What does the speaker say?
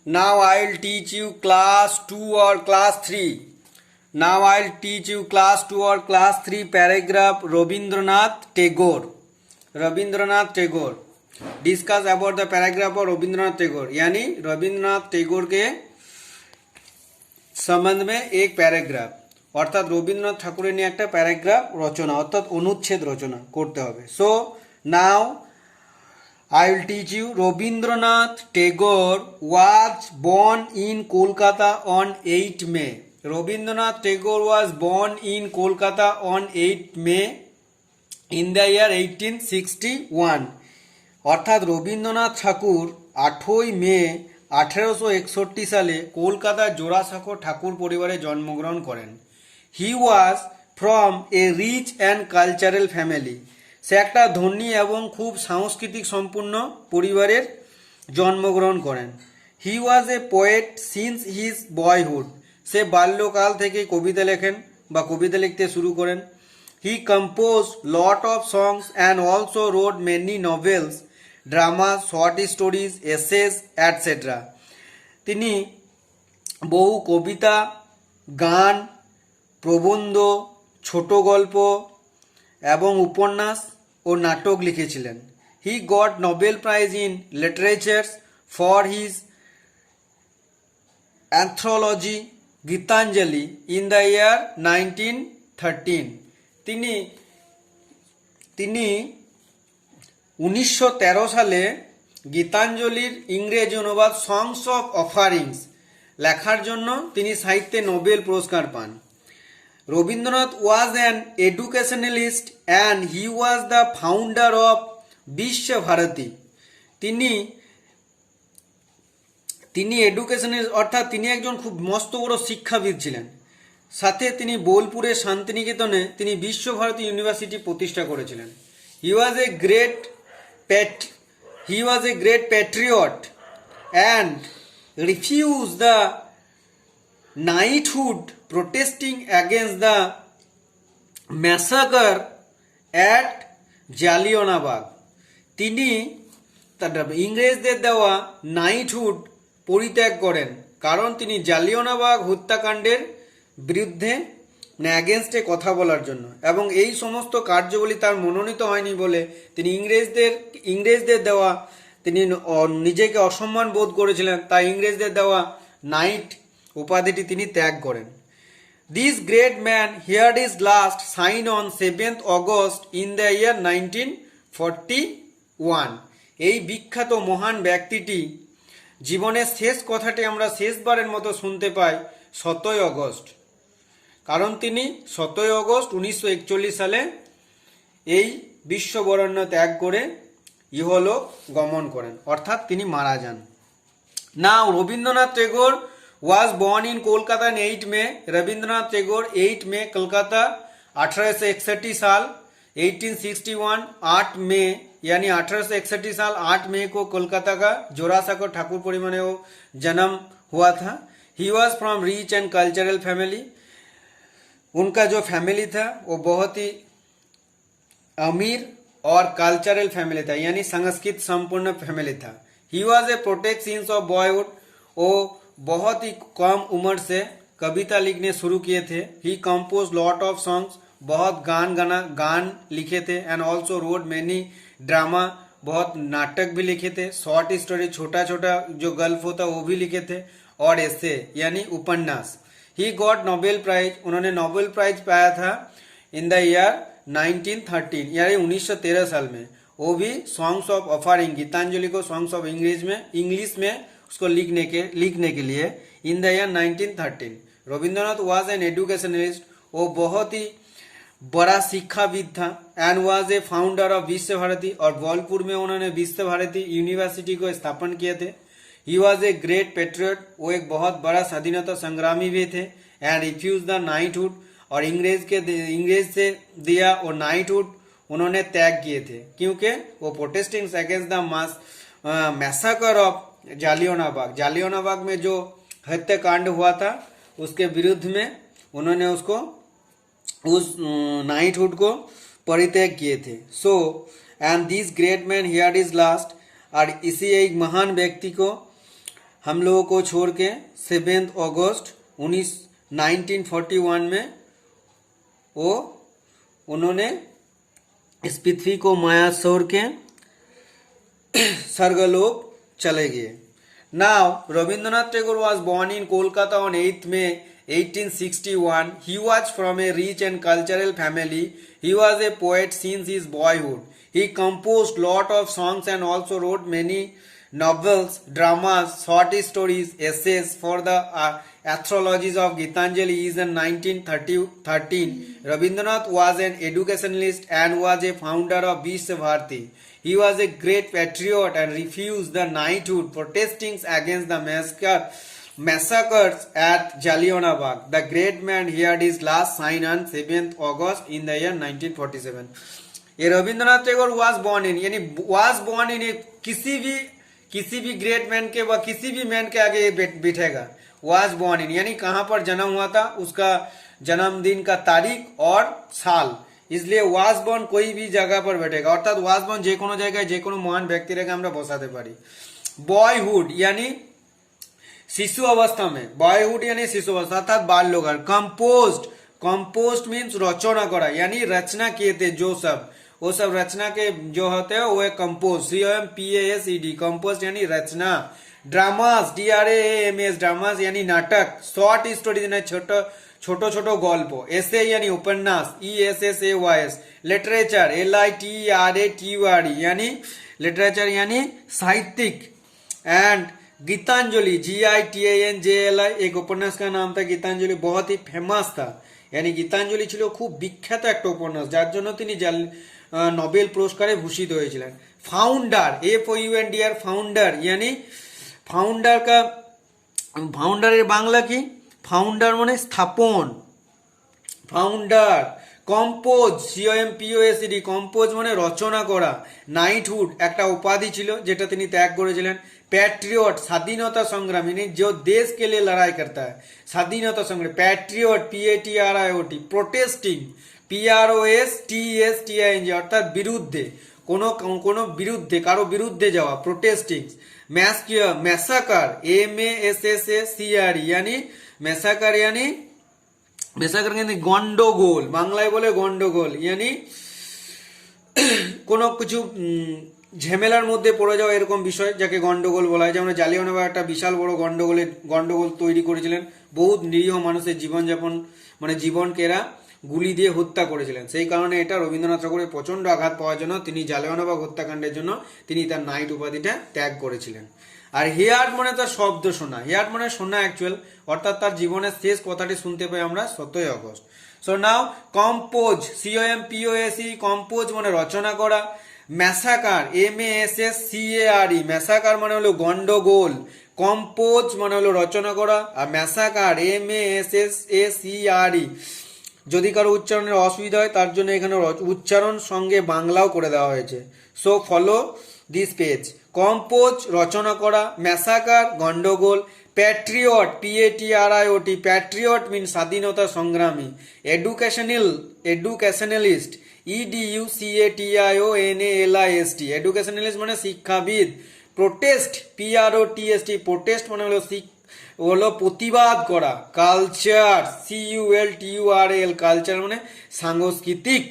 Now I'll teach you class 2 or class 3. Now I'll teach you class 2 or class 3 paragraph Rabindranath Tagore. Rabindranath Tagore. Discuss about the paragraph of Rabindranath Tagore. यानी रविंद्रनाथ टैगोर के संबंध में एक paragraph অর্থাৎ রবীন্দ্রনাথ ঠাকুরের নিয়ে একটা প্যারাগ্রাফ রচনা অর্থাৎ অনুচ্ছেদ রচনা করতে হবে। So now I will teach you. Rabindranath Tagore was born in Kolkata on 8 May. Rabindranath Tagore was born in Kolkata on 8 May in the year 1861. অর্থাৎ রবীন্দ্রনাথ ঠাকুর 8ই মে 1861 সালে কলকাতার জোড়াসাঁকো ঠাকুর পরিবারে জন্মগ্রহণ করেন। He was from a rich and cultural family. সে একটা ধনী এবং খুব সাংস্কৃতিক সম্পূর্ণ পরিবারের জন্মগ্রহণ করেন। He was a poet since his boyhood. সে বাল্যকাল থেকে কবিতা লেখেন বা কবিতা লিখতে শুরু করেন। He compose lot of songs and also wrote many novels, drama, short stories, essays etcetera. তিনি বহু কবিতা, গান, প্রবন্ধ, ছোট গল্প এবং উপন্যাস ও নাটক লিখেছিলেন। He got Nobel prize in literatures for his anthology Gitanjali in the year 1913। তিনি 1913 সালে গীতাঞ্জলির ইংরেজি অনুবাদ সংস অফ অফারিংস লেখার জন্য তিনি সাহিত্যে নোবেল পুরস্কার পান। Rabindranath was an educationalist and he was the founder of Visvabharati. তিনি এডুকেশনালিস্ট অর্থাৎ তিনি একজন খুব মস্ত বড় শিক্ষাবিদ ছিলেন। সাথে তিনি বোলপুরের শান্তিনিকেতনে তিনি বিশ্বভারতী ইউনিভার্সিটি প্রতিষ্ঠা করেছিলেন। He was a great patriot and refuse the knighthood protesting against the massacre at Jallianwalabagh. তিনি ইংরেজদের দেওয়া নাইটহুড পরিত্যাগ করেন কারণ তিনি জালিয়ানওয়ালাবাগ হত্যাকাণ্ডের বিরুদ্ধে অ্যাগেনস্টে কথা বলার জন্য, এবং এই সমস্ত কার্যবলী তার মনোনীত হয়নি বলে তিনি ইংরেজদের দেওয়া তিনি নিজেকে অসম্মান বোধ করেছিলেন, তাই ইংরেজদের দেওয়া নাইট উপাধিটি তিনি ত্যাগ করেন। This great man heard his last sign on 7th August in the year 1941. এই বিখ্যাত মহান ব্যক্তিটি জীবনের শেষ কথাটি আমরা শেষবারের মতো শুনতে পাই 7ই অগস্ট, কারণ তিনি 7ই অগস্ট 1941 সালে এই বিশ্ববরেণ্য ত্যাগ করে ইহলোক গমন করেন, অর্থাৎ তিনি মারা যান। Now Rabindranath Tagore was born in Kolkata on 8 May. Rabindranath Tagore 8 मई कलकत्ता 1861 साल 1861 8 मई यानी 1861 साल 8 मई को कोलकाता का जोरासांको ठाकुर परिवार में जन्म हुआ था। He was from rich and cultural family. उनका जो फैमिली था वो बहुत ही अमीर और कल्चरल फैमिली था, यानी संस्कृत संपूर्ण फैमिली था। He was a protect since of boyhood. वो बहुत ही कम उम्र से कविता लिखने शुरू किए थे। ही कंपोज लॉट ऑफ सॉन्ग्स, बहुत गान लिखे थे, and also road many drama, बहुत नाटक भी लिखे थे, शॉर्ट स्टोरी, छोटा छोटा जो गल्प होता वो भी लिखे थे, और ऐसे यानी उपन्यास। ही गॉट नोबेल प्राइज, उन्होंने नोबेल प्राइज पाया था इन द ईयर 1913 यानी 1913 साल में। वो भी सॉन्ग्स ऑफ ऑफरिंग गीतांजलि को सॉन्ग्स ऑफ इंग्लिश में उसको लिखने के लिए in the year 1913। Rabindranath was an educationalist, वो बहुत ही बड़ा शिक्षाविद था, and was a founder of Visvabharati, और बोलपुर में उन्होंने विश्वभारती यूनिवर्सिटी को स्थापन किए थे। He was a great patriot, वो एक बहुत बड़ा स्वाधीनता संग्रामी भी थे, एंड रिफ्यूज द नाइटहुड, और इंग्रेज से दिया और नाइटहुड उन्होंने त्याग किए थे क्योंकि वो protesting against the massacre of Jallianwalabagh में जो हत्याकांड हुआ था उसके विरुद्ध में उन्होंने उस नाइटहुड को परित्याग किए थे। So and this great man here is last, और इसी एक महान व्यक्ति को हम लोगों को छोड़ के 7 अगस्त 1941 में वो उन्होंने इस पृथ्वी को माया छोड़ के स्वर्गलोक चले गए. Now, Rabindranath Tagore was born in Kolkata on 8th May 1861. He was from a rich and cultural family. He was a poet since his boyhood. He composed lot of songs and also wrote many novels, dramas, short stories, essays for the anthologies of Gitanjali. In 1913, Rabindranath was an educationalist and was a founder of Vishwa Bharati. He was a great patriot and refused the knighthood, protesting against the massacres at Jallianwala Bagh. The great man heard his last sign on 7th August in the year 1947. ये Rabindranath Tagore was born in a किसी भी great man के व किसी भी man के आगे बैठेगा. was born in यानी कहाँ पर जन्म हुआ था, उसका जन्मदिन का तारीख और साल, इसलिए ওয়াজ বর্ন कोई भी जगह पर बैठेगा. অর্থাৎ ওয়াজ বর্ন যে কোনো জায়গায় যে কোনো মহান ব্যক্তিকে আমরা বসাতে পারি. বয়হুড यानी शिशु अवस्था में, बॉयहुड यानी शिशु अवस्था अर्थात बाल्यकाल. कंपोज्ड मीन्स रचना करा यानी रचना किए थे जो सब, वो सब रचना के जो होते हैं वो है कंपोज. COMPASED कंपोज यानी रचना. ड्रामास DRAMAS ड्रामास यानी नाटक. शॉर्ट स्टोरीज यानी ছোট ছোট গল্প. এসে यानी उपन्यास ESSAYS. लिटरेचर LITERATURE यानी लिटरेचर यानी साहित्यिक. एंड गीतांजलि GITANJLI एक उपन्यास का नाम था गीतांजलि, बहुत ही फेमास था. यानी गीतांजलि ছিল খুব বিখ্যাত একটা উপন্যাস যার জন্য তিনি নোবেল পুরস্কারে ভূষিত হয়েছিলেন. फाउंडर FOUNDR फाउंडर यानी ফাউন্ডারের বাংলা কি? ফাউন্ডার মানে স্থাপন. ফাউন্ডার. কম্পোজ COMPOSED কম্পোজ মানে রচনা করা. নাইটহুড একটা উপাধি ছিল যেটা তিনি ত্যাগ করেছিলেন. पैट्रियट स्वाधीनता संग्रामी ने जो देश के लिए लड़ाई करता है, स्वाधीनता संग्रामी. Patriot PATRIOT. प्रोटेस्टिंग PROSTESTING অর্থাৎ বিরুদ্ধে, কোনো বিরুদ্ধে, কারো বিরুদ্ধে যাওয়া, প্রোটেস্টিং. मैसाकर MASSACRE यानी मैसाकर यानी গন্ডগোল, বাংলায় বলে গন্ডগোল यानी কোনো কিছু ঝামেলার মধ্যে পড়ে যাওয়া এরকম বিষয় যাকে গন্ডগোল বলা হয়. যেমন জালিয়ানওয়ালা একটা বিশাল বড় গন্ডগোল তৈরি করেছিলেন. বহুত নিরীহ মানুষের জীবনযাপন মানে জীবনকে এরা গুলি দিয়ে হত্যা করেছিলেন. সেই কারণে এটা রবীন্দ্রনাথ ঠাকুরের প্রচন্ড আঘাত পাওয়ার জন্য তিনি জালিয়ানওয়ালা বাগ হত্যাকাণ্ডের জন্য তিনি তার নাইট উপাধিটা ত্যাগ করেছিলেন. আর হিয়ার্ড মানে তার শব্দ শোনা. হিয়ার্ড মানে শোনা অ্যাকচুয়াল, অর্থাৎ তার জীবনের শেষ কথাটি শুনতে পাই আমরা 7 August. So now compose COMPOSE compose মানে রচনা করা. ম্যাসাকার MASSCARE ম্যাসাকার মানে হলো গন্ডগোল. কম্পোজ মানে হলো রচনা করা. আর ম্যাসাকার MASSACRE যদি কারো উচ্চারণের অসুবিধা হয় তার জন্য এখানে উচ্চারণ সঙ্গে বাংলাও করে দেওয়া হয়েছে. So follow this page. Compose রচনা করা. ম্যাসাকার গন্ডগোল. প্যাট্রিয়ট PATRIOT প্যাট্রিয়ট মিন স্বাধীনতা সংগ্রামী. এডুকেশনালিস্ট EDUCATIONALIST এডুকেশনালিস্ট মানে শিক্ষাবিদ. প্রোটেস্ট PROTEST প্রোটেস্ট মানে হলো প্রতিবাদ করা. কালচার CULTURL কালচার মানে সাংস্কৃতিক.